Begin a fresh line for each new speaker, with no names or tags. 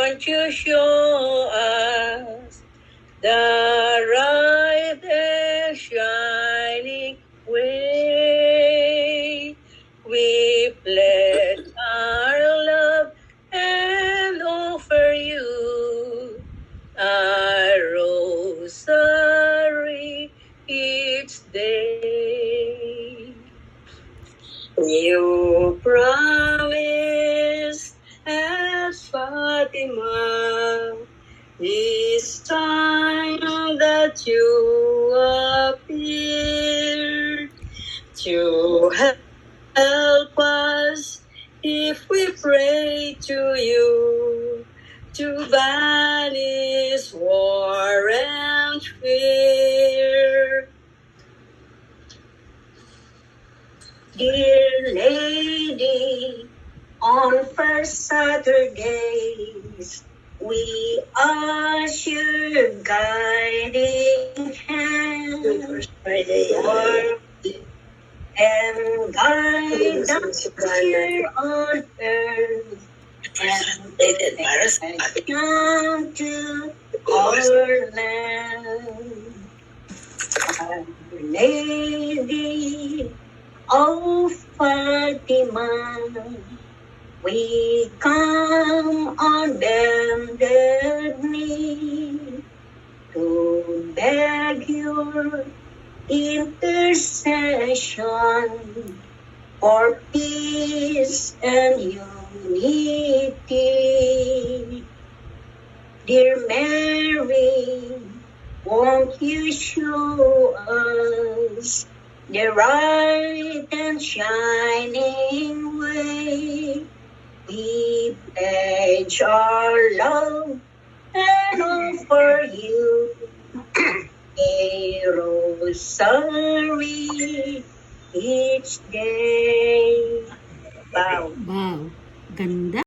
won't you show us the right and shining way? We pledge our love and offer you a rosary each day. You promised at Fatima this time that you appeared to help us if we pray to you to banish war and fear. Dear Lady, on first Saturdays, we ask your guiding hand and guide us here on earth and come to our land. Our Lady of Fatima, we come on bended knee to beg your intercession for peace and unity. Dear Mary, won't you show us the right and shining way? We pledge our love and offer you a rosary each day. Wow.
Wow. Ganda.